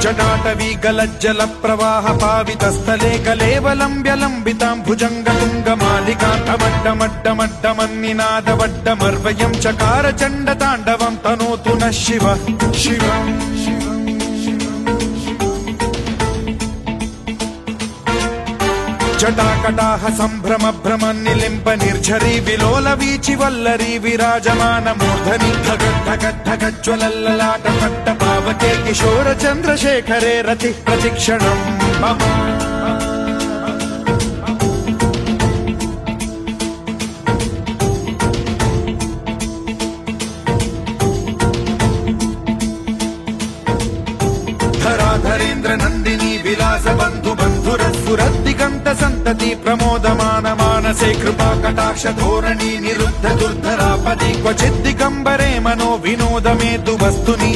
जटाटवी गलज्जल प्रवाह पावितस्थले कलेवलम्ब्यलम्बितां भुजङ्गतुङ्गमालिकान्तमड्डमड्डमड्डमन्निनादवड्डमर्वयं चकार चण्डताण्डवं तनोतु नः शिव शिव जटाकटाह सम्भ्रम भ्रमन्निलिम्प निर्झरी विलोल वीचि वल्लरी विराजमान मूर्धनि धगद्धगद्धगज्ज्वलल्ललाट पट्ट पावके किशोर चन्द्रशेखरे रति प्रतिक्षणम् मम धराधरेन्द्र नन्दिनी विलास बन्धु बन्धुरस्फुरद्दिगन्त सन्तति प्रमोदमान मानसे कृपा कटाक्ष धोरणी निरुद्ध दुर्धरापदि क्वचिद्दिगम्बरे मनो विनोद मेतु वस्तुनि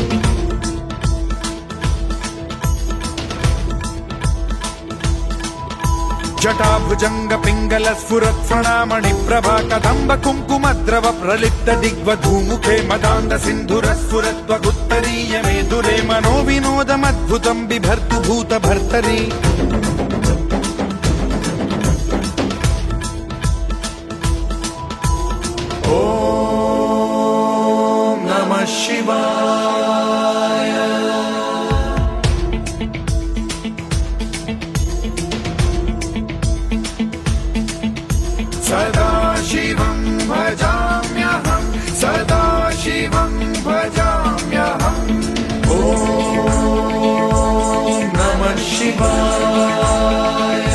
जटाभुजंग पिंगल स्फुरत् प्रणामणि प्रभा कदम्ब कुङ्कुमद्रव प्रलिप्त दिग्वधूमुखे मदान्ध सिन्धुर स्फुरत्वगुत्तरीय मेदुरे मनो विनोदमद्भुतं बिभर्तु भूत भर्तरि ॐ नमः शिवाय सदा शिवं भजाम्यहं सदा शिवं भजाम्यहम् ॐ नमः शिवाय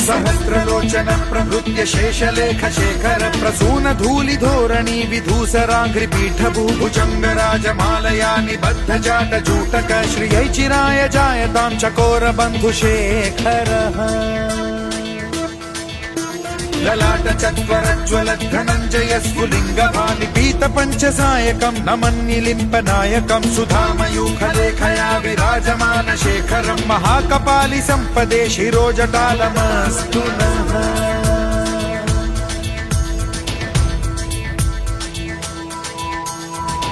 सहस्रलोचन प्रभृत्य शेषलेख शेखर प्रसून धूलि धोरणी विधूसराघ्रि पीठ भूभुजंग राजमालया निबद्ध जाट जूटक श्रियै चिराय जायतां चकोर बन्धु शेखरः ललाट चत्वरज्वल धनञ्जय स्फुलिङ्ग भालिपीत पञ्चसायकं नमन्निलिम्प नायकं सुधामयूखलेखया विराजमान शेखरं महाकपालि सम्पदे शिरोजटालमस्तु नः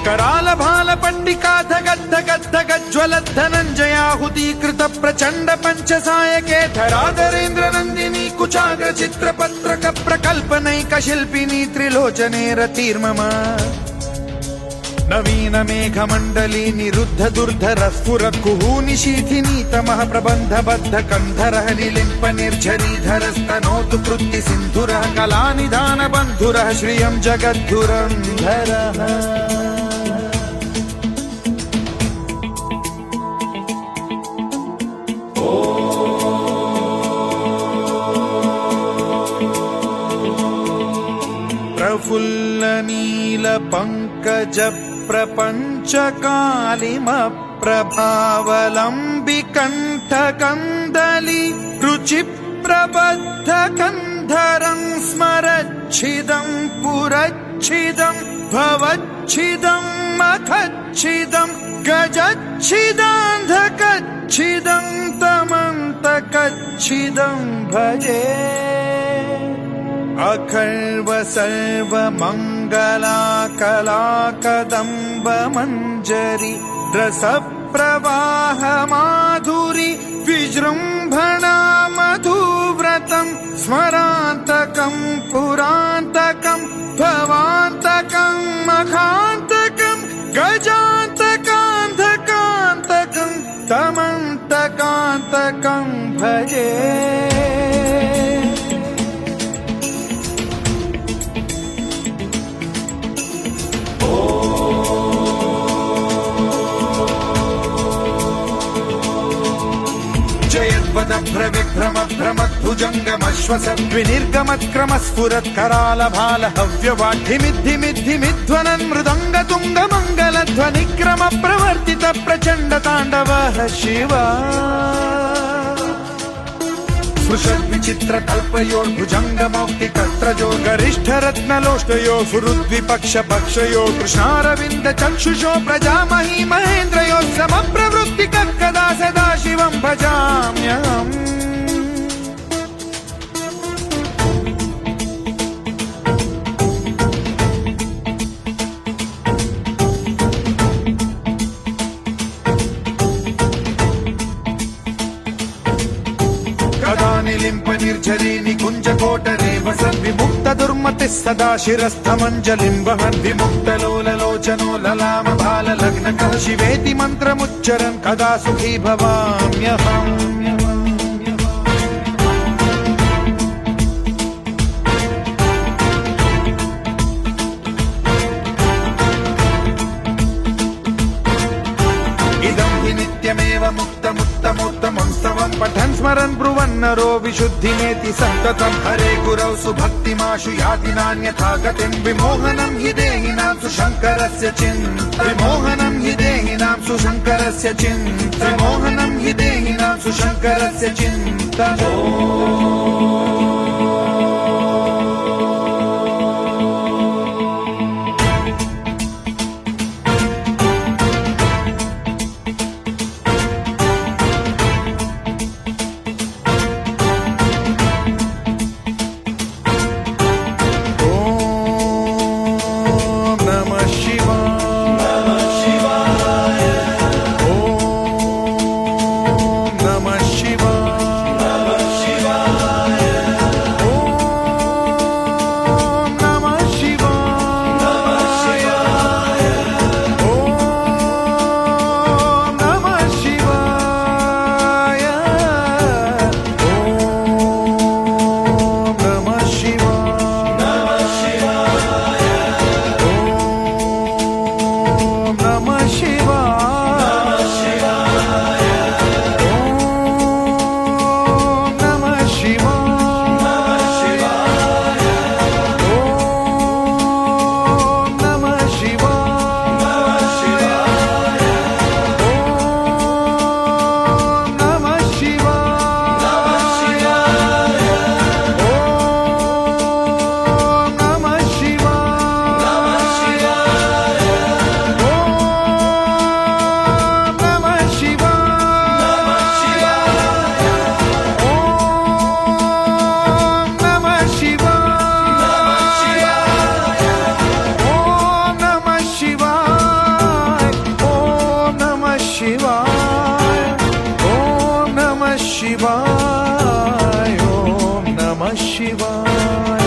कराल भाल पंडिका धगद्धगद्धगज्ज्वल धनञ्जयाहुतीकृत प्रचण्ड पञ्चसायके धराधरेन्द्र नन्दिनी कुचाग्र चित्रपत्रक प्रकल्पनैक शिल्पिनी त्रिलोचने रतिर्मम नवीन मेघमण्डली निरुद्ध दुर्धर स्फुर कुहूनि शीथिनी तमः प्रबन्ध बद्ध कन्धरः निलिम्प निर्झरीधर स्तनोतु कृत्ति सिन्धुरः कलानिधान बन्धुरः श्रियं जगद्धुरन्धरः प्रफुल्ल नील पंकज प्रपंच कालिम प्रभावलंबि कंठ कंदली रुचि प्रबद्ध कंधरं स्मरच्छिदं पुरच्छिदं भवच्छिदं मखच्छिदं गजच्छिदान्धकच्छिदं तमन्तकच्छिदं भजे अखर्व सर्व मंगला कला कदम्ब मंजरी रस प्रवाह माधुरी विजृंभणा मधुव्रतं स्मरान्तकं पुरान्तकं भवान्तकं मखान्तकं गजान्तकान्धकान्तकं तमन्तकान्तकं भजे भ्रविभ्रम भ्रमद्भुजङ्गमश्वसद्विनिर्गमत्क्रम स्फुरत् कराल भाल हव्यवाढ्यमिद्धिमिद्धिमिध्वनन् मृदङ्ग तुङ्ग मङ्गलध्वनिक्रम प्रवर्तित प्रचण्ड ताण्डवः शिवा स्पृशद्विचित्र कल्पयोर्भुजङ्ग मौक्तिकत्रजो गरिष्ठ रत्नलोष्टयो फुरुद्विपक्ष पक्षयो कृष्णारविन्द चक्षुषो प्रजामही महेन्द्रयो समप्रवृत्तिकः कदा सदा शिवं भजाम्यहम् दुर्मतिः सदा शिरस्थमञ्जलिं वहन् विमुक्तलोललोचनो ललामबाललग्नकः शिवेति मन्त्रमुच्चरन् कदा सुखी भवाम्यहम् नित्यमेव मुक्तमुत्तमोत्तमं स्तवं पठन् स्मरन् ब्रुवन्नरो विशुद्धिमेति सन्ततं हरे गुरौ सुभक्तिमाशु याति नान्यथा गतिं विमोहनं हि देहिनां सुशङ्करस्य चिन्ता विमोहनं हि देहिनां सुशङ्करस्य चिन्ता विमोहनं हि देहिनां सुशङ्करस्य चिन्ता शिवाय, ॐ नमः शिवाय।